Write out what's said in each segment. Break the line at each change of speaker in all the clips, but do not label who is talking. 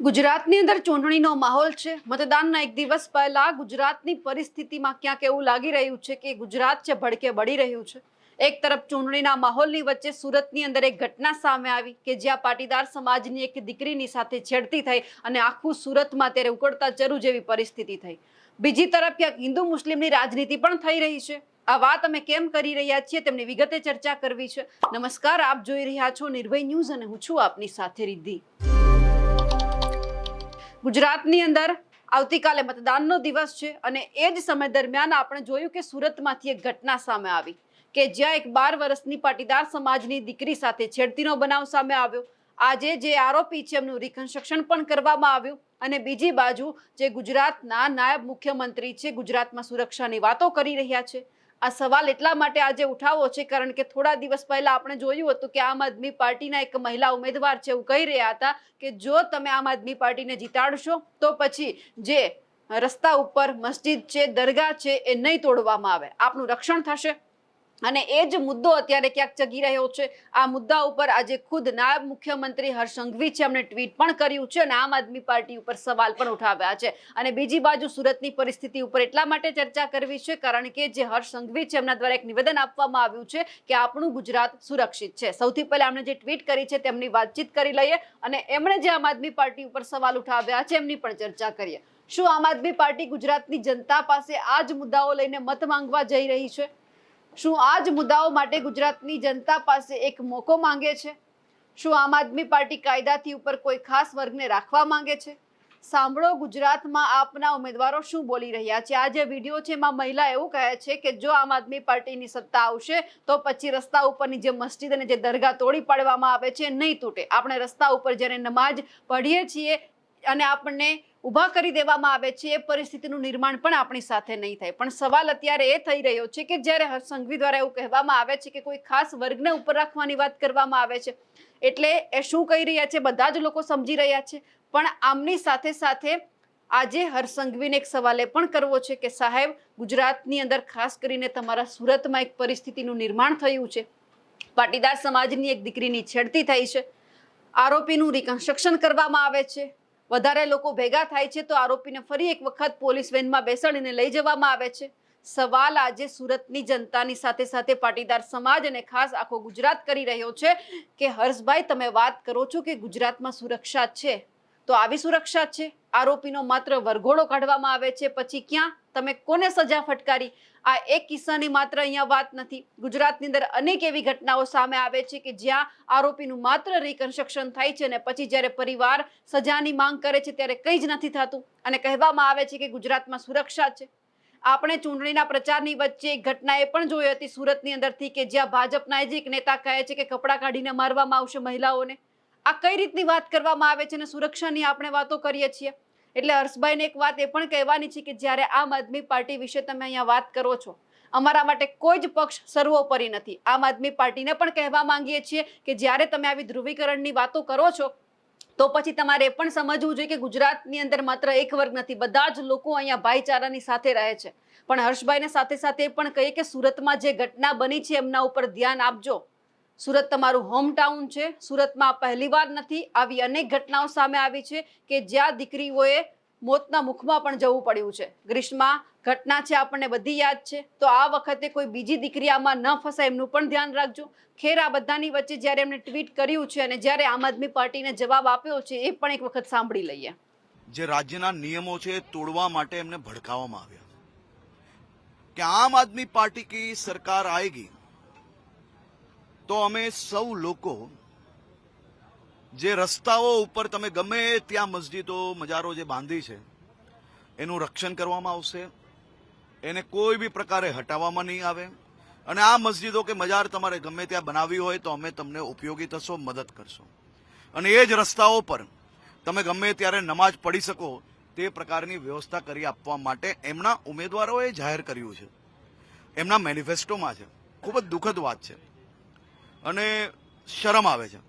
ગુજરાતની અંદર ચૂંટણીનો માહોલ છે। મતદાનના એક દિવસ પહેલા ગુજરાતની પરિસ્થિતિમાં ક્યાંક એવું લાગી રહ્યું છે કે ગુજરાત છે ભડકે બળી રહ્યું છે। એક તરફ ચૂંટણીના માહોલની વચ્ચે સુરતની અંદર એક ઘટના સામે આવી કે જ્યાં પાટીદાર સમાજની એક દીકરીની સાથે છેડતી થઈ અને આખું સુરતમાં ત્યારે ઉકળતા ચરુ જેવી પરિસ્થિતિ થઈ। બીજી તરફ ક્યાંક હિન્દુ મુસ્લિમની રાજનીતિ પણ થઈ રહી છે। આ વાત અમે કેમ કરી રહ્યા છીએ તેમની વિગતે ચર્ચા કરવી છે। નમસ્કાર, આપ જોઈ રહ્યા છો નિર્ભય ન્યૂઝ અને હું છું આપની સાથે રિદ્ધિ। ગુજરાતની અંદર આવતીકાલે મતદાનનો દિવસ છે અને એ જ સમય દરમિયાન આપણે જોયું કે સુરતમાંથી એક ઘટના સામે આવી કે જ્યાં એક 12 વર્ષની પાટીદાર સમાજની દીકરી સાથે છેડતીનો બનાવ સામે આવ્યો। આજે જે આરોપી છે એમનું રિકન્સ્ટ્રક્શન પણ કરવામાં આવ્યું અને બીજી બાજુ જે ગુજરાતના નાયબ મુખ્યમંત્રી છે ગુજરાતમાં સુરક્ષાની વાતો કરી રહ્યા છે। આ સવાલ એટલા માટે આજે ઉઠાવવો છે કારણ કે થોડા દિવસ પહેલા આપણે જોયું હતું કે આમ આદમી પાર્ટીના એક મહિલા ઉમેદવાર છે એવું કહી રહ્યા હતા કે જો તમે આમ આદમી પાર્ટીને જીતાડશો તો પછી જે રસ્તા ઉપર મસ્જિદ છે, દરગાહ છે એ નહીં તોડવામાં આવે, આપનું રક્ષણ થશે। અને એ જ મુદ્દો અત્યારે ક્યાંક ચગી રહ્યો છે। આ મુદ્દા ઉપર આજે ખુદ નાયબ મુખ્યમંત્રી હર્ષ સંઘવી છે એમણે ટ્વીટ પણ કર્યું છે અને આમ આદમી પાર્ટી ઉપર સવાલ પણ ઉઠાવ્યા છે। અને બીજી બાજુ સુરતની પરિસ્થિતિ ઉપર એટલા માટે ચર્ચા કરવી છે કારણ કે જે હર્ષ સંઘવી છે એમના દ્વારા એક નિવેદન આપવામાં આવ્યું છે કે આપણું ગુજરાત સુરક્ષિત છે। સૌથી પહેલા એમણે જે ટ્વીટ કરી છે તેમની વાતચીત કરી લઈએ અને એમણે જે આમ આદમી પાર્ટી ઉપર સવાલ ઉઠાવ્યા છે એમની પણ ચર્ચા કરીએ। શું આમ આદમી પાર્ટી ગુજરાતની જનતા પાસે આ જ મુદ્દાઓ લઈને મત માંગવા જઈ રહી છે? શું આ જ મુદ્દાઓ માટે ગુજરાતની જનતા પાસે એક મોકો માંગે છે? શું આમ આદમી પાર્ટી કાયદાથી ઉપર કોઈ ખાસ વર્ગને રાખવા માંગે છે? સાંભળો ગુજરાતમાં આપના ઉમેદવારો શું બોલી રહ્યા છે। આ જે વિડીયો છે એમાં મહિલા એવું કહે છે કે જો આમ આદમી પાર્ટીની સત્તા આવશે તો પછી રસ્તા ઉપરની જે મસ્જિદ અને જે દરગાહ તોડી પાડવામાં આવે છે નહીં તૂટે। આપણે રસ્તા ઉપર જ્યારે નમાજ પઢીએ છીએ અને આપણને ઊભા કરી દેવામાં આવે છે એ પરિસ્થિતિનું નિર્માણ પણ આપણી સાથે નહીં થાય। પણ સવાલ અત્યારે એ થઈ રહ્યો છે કે જ્યારે હર્ષ સંઘવી દ્વારા એવું કહેવામાં આવે છે કે કોઈ ખાસ વર્ગને ઉપર રાખવાની વાત કરવામાં આવે છે એટલે એ શું કહી રહ્યા છે બધા જ લોકો સમજી રહ્યા છે। પણ આમની સાથે સાથે આજે હર્ષ સંઘવીને એક સવાલ એ પણ કરવો છે કે સાહેબ, ગુજરાતની અંદર ખાસ કરીને તમારા સુરતમાં એક પરિસ્થિતિનું નિર્માણ થયું છે। પાટીદાર સમાજની એક દીકરીની છેડતી થઈ છે, આરોપીનું રિકન્સ્ટ્રક્શન કરવામાં આવે છે, વધારે લોકો ભેગા થાય છે તો આરોપીને ફરી એક વખત પોલીસ વેનમાં બેસાડીને લઈ જવામાં આવે છે। સવાલ આજે સુરતની જનતાની સાથે સાથે પાટીદાર સમાજ અને ખાસ આખો ગુજરાત કરી રહ્યો છે કે હર્ષભાઈ, તમે વાત કરો છો કે ગુજરાતમાં સુરક્ષા છે તો આવી સુરક્ષા છે? આરોપીનો માત્ર વરઘોડો કાઢવામાં આવે છે પછી ક્યાં તમે કોને સજા ફટકારી? આ એક કિસ્સાની માત્ર અહીંયા વાત નથી। ગુજરાતની અંદર અનેક એવી ઘટનાઓ સામે આવે છે કે જ્યાં આરોપીનું માત્ર રિકન્સ્ટ્રક્શન થાય છે અને પછી જ્યારે પરિવાર સજાની માંગ કરે છે ત્યારે કંઈ જ નથી થતું અને કહેવામાં આવે છે કે ગુજરાતમાં સુરક્ષા છે। આપણે ચૂંટણીના પ્રચારની વચ્ચે એક ઘટના એ પણ જોઈ હતી સુરતની અંદરથી કે જ્યાં ભાજપના જ એક નેતા કહે છે કે કપડાં કાઢીને મારવામાં આવશે મહિલાઓને। આ કઈ રીતની વાત કરવામાં આવે છે અને સુરક્ષાની આપણે વાતો કરીએ છીએ। એટલે હર્ષભાઈને એક વાત એ પણ કહેવાની છે કે જ્યારે આમ આદમી પાર્ટી વિશે તમે અહીંયા વાત કરો છો, અમારા માટે કોઈ જ પક્ષ સર્વોપરી નથી। આમ આદમી પાર્ટીને પણ કહેવા માંગીએ છીએ કે જ્યારે તમે આવી ધ્રુવીકરણની વાતો કરો છો તો પછી તમારે એ પણ સમજવું જોઈએ કે ગુજરાતની અંદર માત્ર એક વર્ગ નથી, બધા જ લોકો અહીંયા ભાઈચારાની સાથે રહે છે। પણ હર્ષભાઈને સાથે સાથે પણ કહીએ કે સુરતમાં જે ઘટના બની છે એમના ઉપર ધ્યાન આપજો। સુરત તમારું હોમ ટાઉન છે। સુરતમાં પહેલીવાર નથી, આવી અનેક ઘટનાઓ સામે આવી છે કે જ્યાં દીકરીઓએ મોતના મુખમાં પણ જવું પડ્યું છે। ગ્રીષ્મા ઘટના છે, આપણને બધી યાદ છે, તો આ વખતે કોઈ બીજી દીકરી આમાં ન ફસાય એમનું પણ ધ્યાન રાખજો। ખેર આ બધાની વચ્ચે જ્યારે એમણે ટ્વીટ કર્યું છે અને જ્યારે આમ આદમી પાર્ટીને જવાબ આપ્યો છે એ પણ એક વખત સાંભળી લઈએ।
જે રાજ્યના નિયમો છે તોડવા માટે એમને ભડકાવવામાં આવ્યા કે આમ આદમી પાર્ટી કી સરકાર આएगी તો અમે સૌ લોકો જે રસ્તાઓ ઉપર તમે ગમે ત્યાં મસ્જિદો મજારો જે બાંધી છે એનું રક્ષણ કરવામાં આવશે, એને કોઈ બી પ્રકારે હટાવવામાં નહીં આવે અને આ મસ્જિદો કે મજાર તમારે ગમે ત્યાં બનાવવી હોય તો અમે તમને ઉપયોગી થશો, મદદ કરશો અને એ જ રસ્તાઓ પર તમે ગમે ત્યારે નમાજ પઢી શકો તે પ્રકારની વ્યવસ્થા કરી આપવા માટે એમના ઉમેદવારોએ જાહેર કર્યું છે, એમના મેનિફેસ્ટોમાં છે। ખૂબ જ દુઃખદ વાત છે અને શરમ આવે છે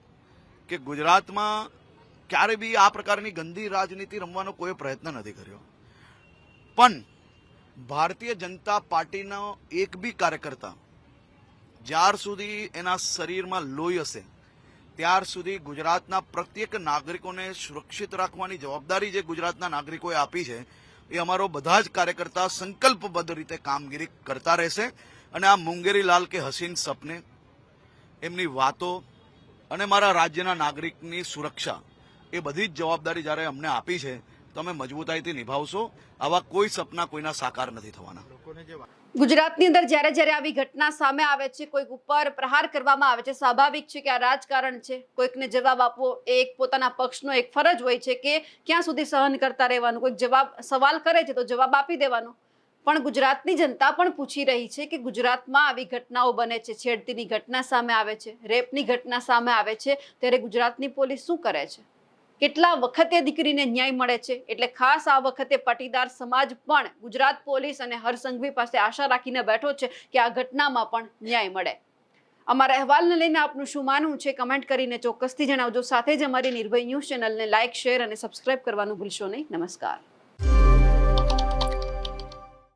કે ગુજરાતમાં ક્યારે બી આ પ્રકારની ગંદી રાજનીતિ રમવાનો કોઈ પ્રયત્ન નથી કર્યો। પણ ભારતીય જનતા પાર્ટીનો એક બી કાર્યકર્તા જ્યાર સુધી એના શરીરમાં લોહી હશે ત્યાર સુધી ગુજરાતના પ્રત્યેક નાગરિકોને સુરક્ષિત રાખવાની જવાબદારી જે ગુજરાતના નાગરિકોએ આપી છે એ અમારો બધા જ કાર્યકર્તા સંકલ્પબદ્ધ રીતે કામગીરી કરતા રહેશે અને આ મુંગેરીલાલ કે હસીન સપને એમની વાતો અને મારા રાજ્યના નાગરિકની સુરક્ષા એ બધી જ જવાબદારી જ્યારે અમને આપી છે તો અમે મજબૂતાઈથી નિભાવશો. આવા કોઈ સપના કોઈના સાકાર નથી થવાના.
ગુજરાતની અંદર જ્યારે જ્યારે આવી ઘટના સામે આવે છે, કોઈક ઉપર પ્રહાર કરવામાં આવે છે, સ્વાભાવિક છે કે આ રાજકારણ છે, કોઈકને જવાબ આપવો એ એક પોતાના પક્ષનો એક ફરજ હોય છે કે ક્યાં સુધી સહન કરતા રહેવાનું. કોઈક સવાલ કરે છે તો જવાબ આપી દેવાનો. પણ ગુજરાતની જનતા પણ પૂછી રહી છે કે ગુજરાતમાં આવી ઘટનાઓ બને છે, છેડતીની ઘટના સામે આવે છે, રેપની ઘટના સામે આવે છે, ત્યારે ગુજરાતની પોલીસ શું કરે છે? કેટલા વખતે દીકરીને ન્યાય મળે છે? એટલે ખાસ આ વખતે પાટીદાર સમાજ પણ ગુજરાત પોલીસ અને હરસંઘવી પાસે આશા રાખીને બેઠો છે કે આ ઘટનામાં પણ ન્યાય મળે. અમારા અહેવાલને લઈને આપનું શું માનવું છે કમેન્ટ કરીને ચોક્કસથી જણાવજો. સાથે જ અમારી નિર્ભય ન્યૂઝ ચેનલને લાઇક, શેર અને સબસ્ક્રાઇબ કરવાનું ભૂલશો નહીં. નમસ્કાર.